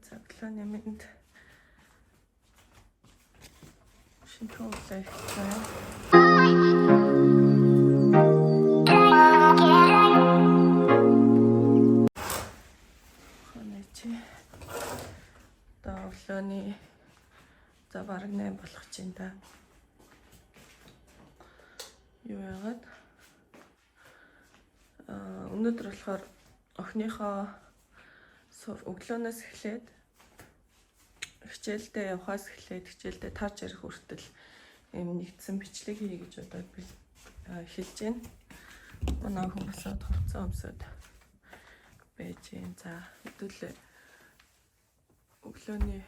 цаглааны мэнд шинтэн өглөө эхэлсэн. Хоночи одоо өглөөний за бараг 8 болох чинь та. Юу яагаад өнөөдөр болохоор охиныхоо өглөөнөөс эхлээд хичээлдээ явахаас эхлээд хичээлдээ тарж ярих хүртэл юм нэгдсэн бичлэг хий гэж бодоод би хэлж байна. Манай хүмүүс хувцас өмсөд байж юм. За хэдүүлээ өглөөний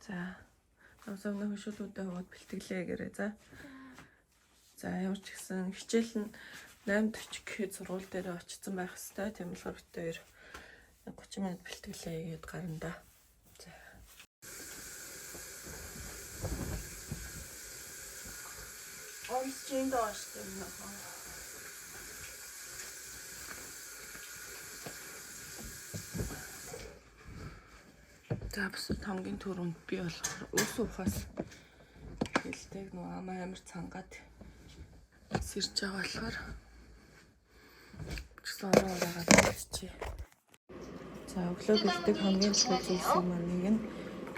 за намсамны хөшөлүүдээ хаваад бэлтгэлээ гэрээ. За ямар ч гэсэн хичээл нь 8:40 гэхэд сургууль дээр очсон байх хэвээр. Тийм болохоор бид хоёр 30 минут бэлтгэлээ хийгээд гарна да. За. Онцгийн доош юм аа. За бас хамгийн түрүүнд би болохоор ус ухаас хэлдэг нөө амар цангаад сэрж байгаа болохоор гэсэн ороогаад хэлчихье. За өглөө бэлдэх хамгийн чухал зүйлс маань нэг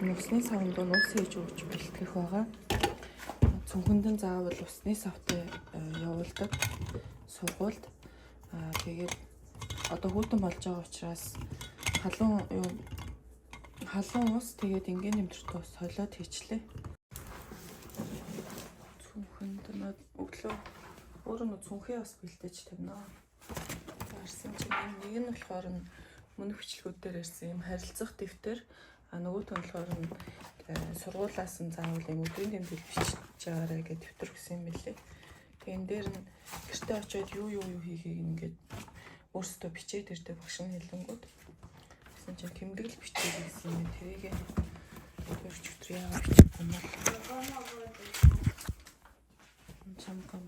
нь усны савнд ус хийж өгч бэлтгэх байгаа. Цүнхэнд нь заавал усны савтай явуулдаг сургуульд. Тэгээд одоо хүүтэн болж байгаа учраас халуун ус тэгээд ингийн нэмтэрт ус холиод хийчлээ. Цүнхэнд нь өглөө өөрөө цүнхээ бас бэлдэж тавина. Зарсан чинь нэг нь болохоор мөнх бичлэгүүдээр ирсэн юм харилцах дэвтэр. Нөгөөт нь болохоор сургуулаас нь заавал юм өдрийн тэмдэглэл бичиж байгаарай гэж дэвтэр өгсөн юм билээ. Тэгээд энэ дээр нь гэртээ очиод юу хийхийг ингээд өөрсдөө бичээд ирдэг багш нь хэлэнгүүд. Гэсэн чинь тэмдэглэл бичиж гэсэн юм. Тэрийг төрч өтөр яагаад бичихгүй юм бол чамгам.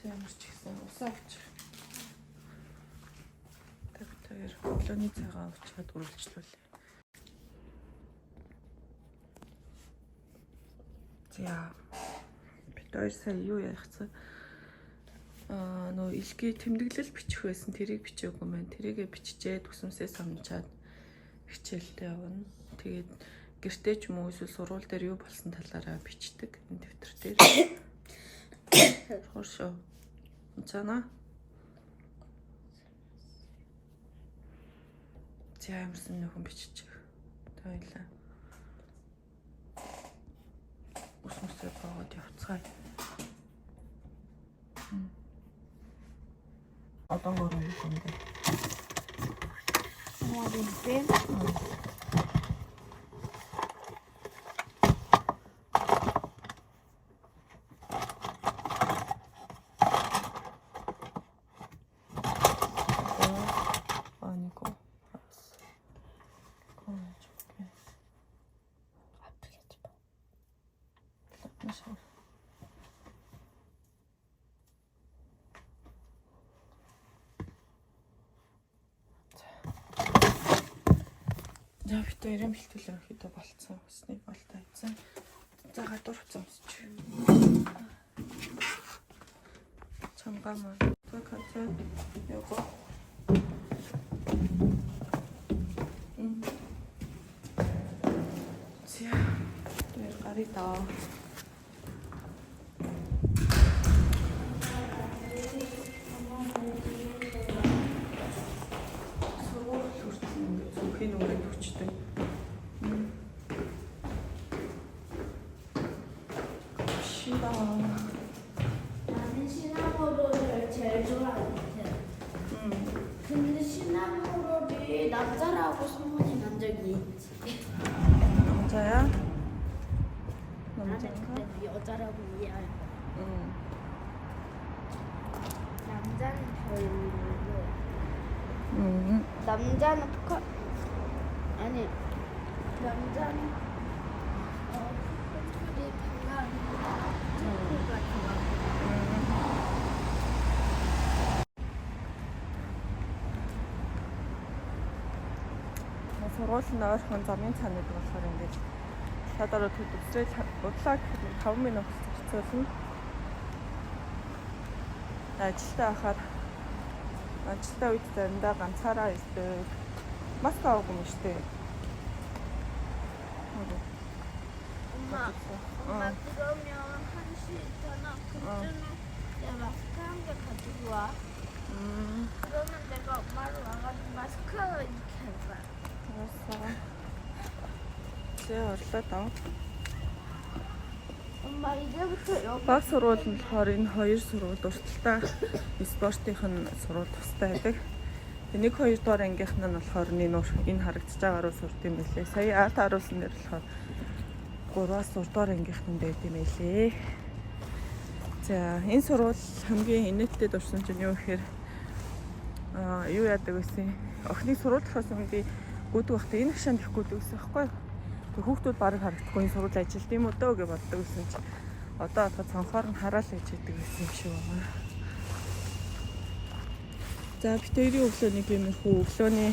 Ямар ч гэсэн ус авчих. Тэр өглөөний цагаан авчаад үргэлжлүүлээ. За бид хоёр сая юу яахсан? Нөө илгээ тэмдэглэл бичих байсан. Тэрийг бичээгүй маань. Тэрийгэ биччихээд төсөмсөө самчаад хичээлдээ явна. Тэгээд гэртээ ч юм уу эсвэл сургууль дээр юу болсон талаараа бичдэг энэ дэвтэр дээр. Хошоо. Цана. За ямарсан нөхөн бичиж. Тойлоо. Усмсээ боод явцгаая. Одоо өөрөө юм даа. Модинтэй. За бид ирэн бэлтгэлээ ихэд болцсон. Усны болтой хийсэн. За гадуур хуцаа өмсч. Чамгаа маань. Кацаа яго. Зя. Тэр гаритаа. 나는 시나모롤을 제일 좋아하는데. 근데 시나모롤이 남자라고 소문이 난 적이 있지. 남자야? 나는 근데 여자라고 이해할 거야. 남자는 별로. 남자는 아니 남자는 콧소리 별로 안 좋아. 같은 거. сургууль нь ойрхон замын цаанад болохоор ингээд садараа төвсрэл бодлоо гэхэд 5 минут зарцуулна. Ажилтаа ахаар ажилтаа үед заримдаа ганцаараа ирдэг. Маск аваагүй юм шүү дээ. 엄마 그러면 1시 있잖아. 그쯤에 내 마스크 한 개 가지고 와. 그러면 내가 엄마를 와가지고 마스크 이렇게 해봐. 알았어. 이제 얼른 나와. 엄마 이제부터 여기 Баг сургууль нь болохоор энэ хоёр сургууль урталтаа спортын сургууль тустай байдаг. Нэг 2 дугаар ангийнх нь болохоор энэ харагдаж байгаа руу сурд юм билээ. Сая арт харуулсан дээр болохоор 3-аас 6 дугаар ангийнх нь байд юм билээ. За энэ сургууль хамгийн инээдтэй дурсан чинь юу гэхээр юу яадаг гэсэн. Охины сургууль болохоос өмнө би гүдэг байхдаа энэ хшаанд их гүдэг гэсэн байхгүй юу? Хүүхдүүд барыг харагдахгүй энэ сургууль ажилт юм уу дөө гэж боддог гэсэн чи одоо цонхоор нь хараал ээж идэг гэсэн юм шиг байна. За битэрийн өглөө нэг юмэрхүү өглөөний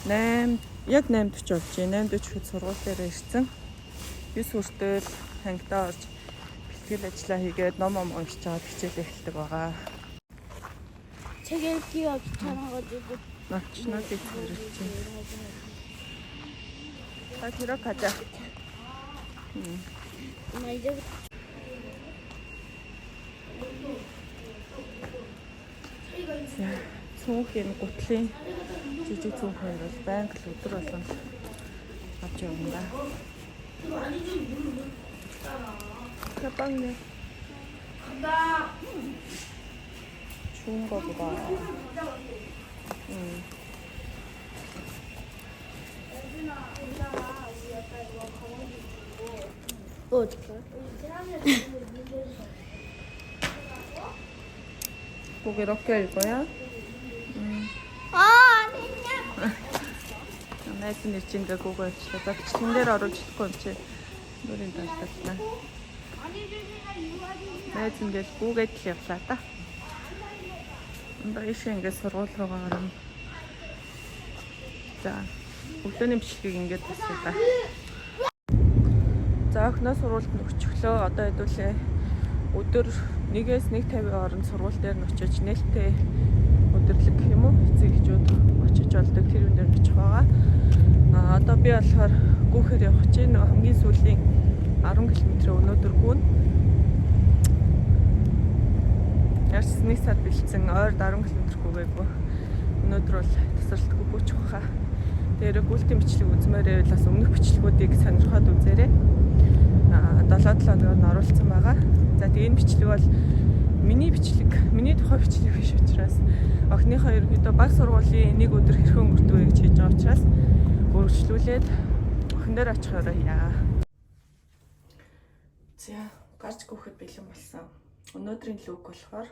8:40 болж байна. 8:40 хэд сургууль дээр ирсэн. 9 хүртэл хангидаа орж бэлтгэл ажиллаа хийгээд ном уншиж чаад хичээл эхэлдэг байгаа. 책 읽기가 귀찮아가지고 Навчнаа гэж хэлж байна. 뒤로 가자. 엄마 이제부터 Цүнхийн гутлын жижиг цүнхэн бол байнга л өдөр болгон авч явна. Капанне. 좋은 거 보다. 뭐 어떡해? 꼭 이렇게 할 거야? 아니냐? Найзын нэрчиндээ гуйж чадаад чин дээр оруулж чадахгүй юм чи нүрийн талтай. Найз ингээд гуйгээд л явлаа та. Энд ийш ингээд сургууль руугаа орно. За өглөөний бичлэгийг ингээд тасгая та. За охиноо сургуульд нь өчглөө одоо хэдүүлээ өдөр 1-ээс 1:50 хооронд сургууль дээр нь очиж нээлттэй өдөрлөг гэх юм уу эцэг эхчүүд очиж болдог тэр юм дээр нь очих байгаа. Одоо би болохоор гүүхээр явах чинь хамгийн сүүлийн 10 км өнөөдөр гүн. Ярс нэг сар бэлдсэн ойр 10 км гүгээгүй. Өнөөдөр бол тасралтгүй гүйчих واخа. Тэр гүйлтийн бичлэг үзмээрээ бас өмнөх бичлэгүүдийг сонирхоод үзээрэй. 7 хоногор нь оруулсан байгаа. За тэгээ энэ бичлэг бол миний тухай бичлэг биш учраас охиныхоо ерөнхийдөө баг сургуулийн нэг өдөр хэрхэн өнгөрдөг вэ гэж хийж байгаа учраас өөрчлүүлээд охин дээр очихоор яа. За гарч гүхэд бэлэн болсон. Өнөөдрийн лук болохоор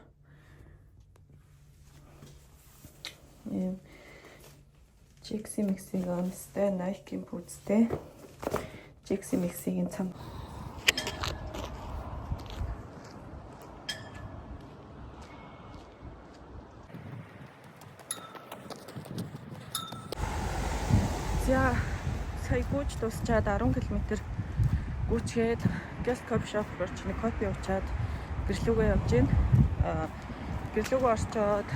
Jixi Mixing онстай Nike-ийн бүүцтэй Jixi Mixing-ийн цам. За сая гүйж дуусчаад 10 км гүйчгээд Guest Coffee Shop руу нэг кофе уучаад гэрлүүгээ явж гин. Гэрлүүгээ орчоод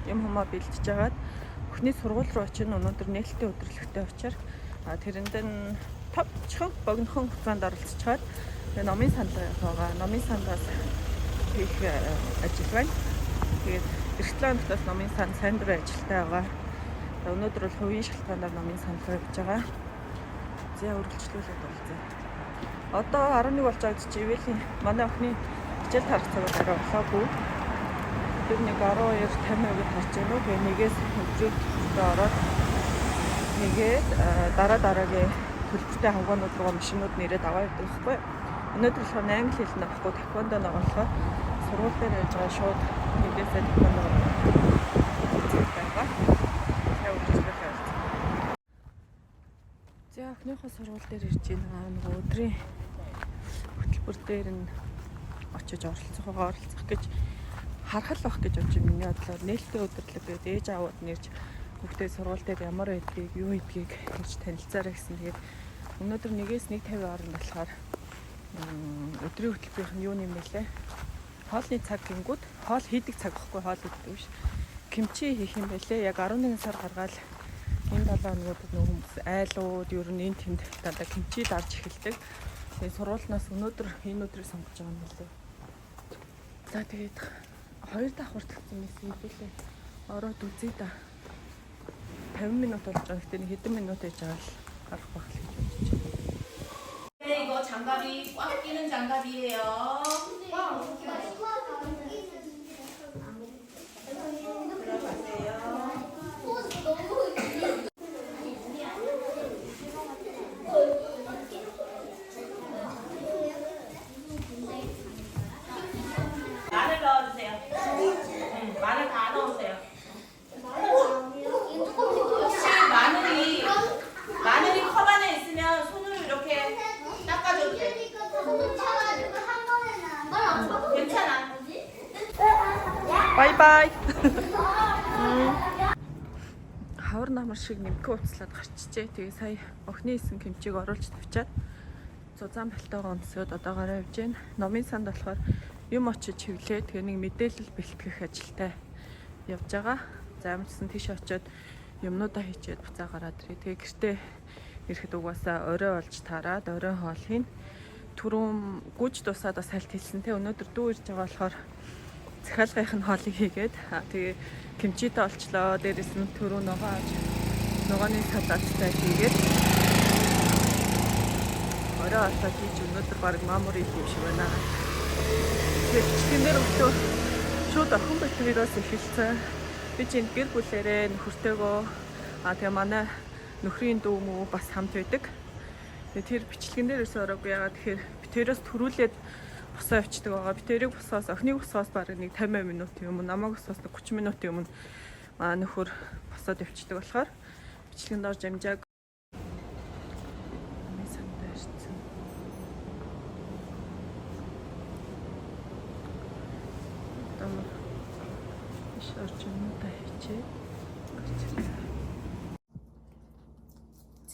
юм хумаа бэлтэж жагаад өхний сургууль руу очино. Өнөөдөр нээлттэй өдөрлөгтэй учраас тэрэнд нь товчхон богинохон хугацаанд оролцчиход номын санал байгаа. Номын саналаас хийх ажил байна. Тэгээд эртлэн бас номын санал сайн дурын ажилтай байгаа. Өнөөдөр бол хувийн шалтгаанаар номын санал хийж байгаа. За үргэлжлүүлээд болцоо. Одоо 11 болж байгаа гэж ивэл манай охины хичээл тарах цагаар арай болоогүй. Тэр нэг 12:50-д харж байна уу. Тэгээ нэгээс өдрөдөө ороод нэгээд дараагийн төлбөртэй хавгаанууд руу машинууд нэрээд аваад явдаг байхгүй. Өнөөдөр болохоор англи хэл нь авахгүй таквондо ногоолохоор сургууль дээр байж байгаа шууд нэгээсээ таквондо байгаа. За охиныхоо сургууль дээр ирж байна. Нэг өдрийн хөтөлбөр дээр нь очиж оролцох гэж харах л байх гэж бодож байна. Миний бодлоор нээлттэй өдөрлөг гэдэг ээж аавууд нэрж Бүгдээ сургууль дээр ямар байдгийг, юу хийдгийг гэж танилцаарай гэсэн. Тэгээд өнөөдөр 1-1:50 хооронд болохоор өдрийн хөтөлбөрийнх нь юу юм бэ лээ? Хоолны цаг гингүүд, хоол хийдэг цаг гэхгүй, хоол хийдэг биш. Кимчи хийх юм байлээ. Яг 11 сар гаргаад энэ 7 хоногуудад нөгөө хүмүүс айлууд ер нь энэ тэнд дандаа кимчи дарж эхэлдэг. Тэгээд сургуулнаас өнөөдөр энэ өдрийг сонгож байгаа юм байлээ. За тэгээд 2 давхар төгсөн байсан хэлээ. Ороод үзье да. 50 минут болж байгаа. Гэхдээ нэг хэдэн минут хийж байгаа л гарах байх л гэж бодож байна. 네, 이거 장갑이 꽉 끼는 장갑이에요. 마늘 넣어주세요. 마늘 다 넣으세요. 혹시 마늘이 컵 안에 있으면 손으로 이렇게 닦아줘도 돼. 괜찮아. 바이바이. Хавар намар шиг нэмгэ уцлаад гарчжээ. Тэгээ сая охины исэн кимчиг оруулж тавьчаад зузаан балтайгаа өмсөд одоо гараа явж байна. Номын санд болохоор юм очиж хөвлээ. Тэгээ нэг мэдээлэл бэлтгэх ажилтай явж байгаа. За амжсан тийш очиод юмнуудаа хийчихэд буцаа гараад ирээ. Тэгээ гэртээ ирэхэд угаасаа орой болж таарад орой хоол хийн. Түрүүн гүж дусаад бас хальт хэлсэн те. Өнөөдөр дүү ирж байгаа болохоор захиалгынх нь хоолыг хийгээд тэгээ кимчитэй олчлоо. Дээрээс нь түрүү ногооны салааттай хийгээд орой олоод хийж өнөөдөр баг мамури хийх шиг байна. Тэгээ бичлэгнэр өглөө шууд охин бэлтгэрээс эхэлсэн. Би чинь гэр бүлээрээ нөхөртөөгөө тэгээ манай нөхрийн дүү мүү бас хамт байдаг. Тэгээ тэр бичлэгэн дээр өсөө ороогүй ягаад тэгэхээр би тэрээс төрүүлээд босоо явчихдаг байгаа. Би тэрийг босоос охиныг босоос бараг нэг 50 минутын өмнө, намайг босоос 30 минутын өмнө нөхөр босоод явчихдаг болохоор бичлэгэнд орж амжааг.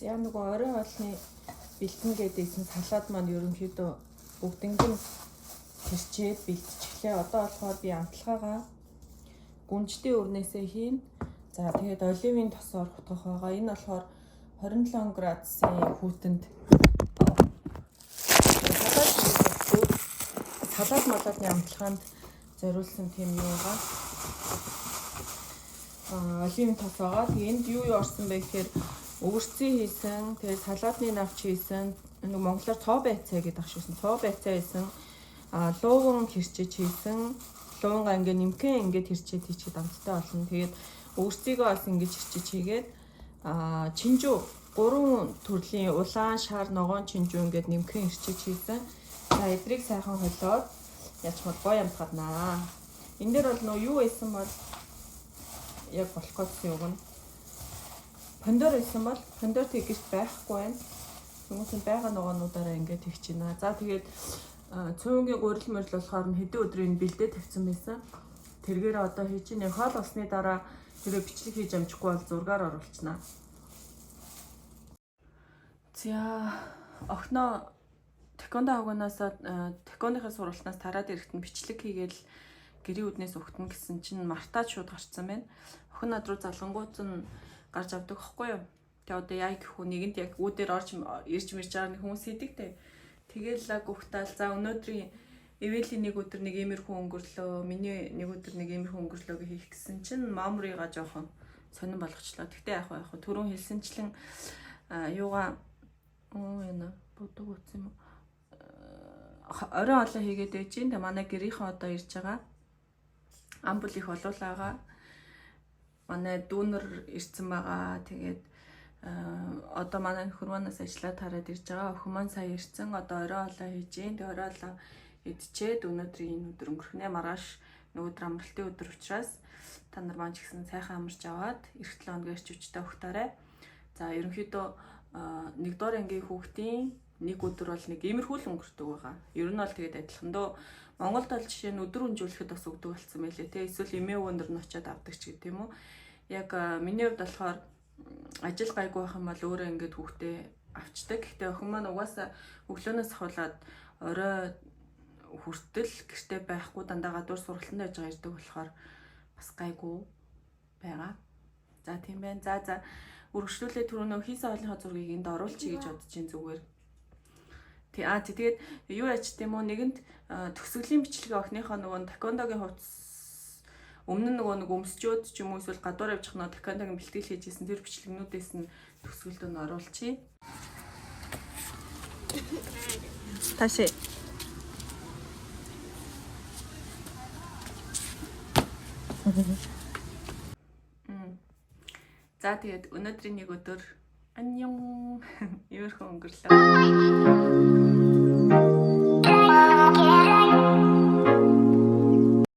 За нөгөө орой хоолны бэлтэн гэдээсэн салаад маань ерөнхийдөө бүгднийг нь тэрчээд бэлтчихлээ. Одоо болохоор би амтлагаагаа гүнжтийн өрнөөсөө хийн. За тэгээд оливын тосоор хутгах байгаа. Энэ болохоор 27 градусын хүүтэнд салаад малаадны амтлагаанд зориулсан тийм юм байгаа. Оливын тос байгаа. Тэгээд энд юу орсон бэ гэхээр өвөрцөн хийсэн, тэгээд салаадны навч хийсэн, нэг монголоор цоо байцаа гэдэг ашигсан. Цоо байцаа хийсэн, лууган хэрчиж хийсэн, луунгаа ингээ нэмхэн ингээ хэрчээд хийчихэд амттай болно. Тэгээд өвөрцөйгөө бас ингээ хэрчиж хийгээд чинжүү 3 төрлийн улаан, шар, ногоон чинжүү ингээ нэмхэн хэрчиж хийсэн. За эдрийг сайхан холиод ячмал гоё амтгаднаа. Энэ дээр бол нөө юу байсан бол яг болох гэсэн үг нь. Пондор байсан бол пондор тэгэж байхгүй байна. Хүмүүс нь байгаа ногоонуудаараа ингээд тэгч байна. За тэгээд цөөнгийн гурил мөрл болохоор хэдэн өдрийн бэлдээ тавьсан байсан. Тэргээр одоо хийж чинь хоол болсны дараа тэрэ бичлэг хийж амжихгүй бол зургаар оруулчихнаа. За охиноо тэкондо хагнаас тэкондынхаа сургалтаас тараад ирэхэд нь бичлэг хийгээл гэрийн үднээс өгтөн гэсэн чинь мартаад шууд гарцсан байна. Охин над руу залгангууд нь гарч авдаг хэвгүй юу. Тэгээ одоо яа гэх үү нэгэнд яг үүдээр ирж мэрж байгаа хүмүүс хийдэгтэй. Тэгээл гухтаал за өнөөдрийн эвэлийн нэг өдөр нэг иймэрхүү өнгөрлөө, миний нэг өдөр нэг иймэрхүү өнгөрлөөг хийх гэсэн чинь мамрыгаа жоохон сонирн болгочлоо. Тэгтээ яг түрүүн хэлсэнчлэн юугаа яна бодог утсан юм. Орой хоолой хийгээд байж гин. Тэгээ манай гэрийнхэн одоо ирж байгаа. Амбул их олуулаагаа. Манай дүүнер ирсэн байгаа. Тэгээд одоо манай нөхөр манаас ажиллаад хараад ирж байгаа. Охин маань сая ирсэн. Одоо орой хоолой хийж гин. Тэгээ орой хоолой идчихэд өнөөдрийн энэ өдөр өнгөрөхнээ маргааш нөгөөдөр амралтын өдөр учраас та нар маань ч гэсэн сайхан амарч аваад эх 7 хоног ирч өчтэй өгтөөрэй. За ерөнхийдөө нэгдүгээр ангийн хүүхдийн нэг өдөр бол нэг иймэрхүү л өнгөрдөг байгаа. Ер нь бол тэгээд адилхан дөө Монголд бол жишээ нь өдөр өнжүүлэхэд бас өгдөг болсон байлээ те. Эсвэл эмээ өвөндөр нь очиад авдаг ч гэдэг юм уу. яг миний хувьд болохоор ажил гайгүй байх юм бол өөрөө ингээд хүүхдээ авчдаг. Гэхдээ охин маань угаасаа өглөөнөөс хавлаад орой хүртэл гэртээ байхгүй дандаа гадуур сургалтанд байж байгаа ирдэг болохоор бас гайгүй байгаа. За тийм байна. За үргэлжлүүлээ түрүүнөө хийсэн хоолныхоо зургийг энд оруулчихъя гэж бодож ин зүгээр. Тэгээд юу яач тийм үү нэгэнд төгсгөлийн бичлэгээ охиныхоо нөгөө такондогийн хувцас өмнө нь нөгөө өмсчөөд ч юм уу эсвэл гадуур явж ханаа такондогийн бэлтгэл хийж исэн тэр бичлэгнүүдээс нь төгсгөлд нь оруулчихъя. 다시. За тэгээд өнөөдрийн нэг өдөр 안녕. 이렇게 өнгөрлөө.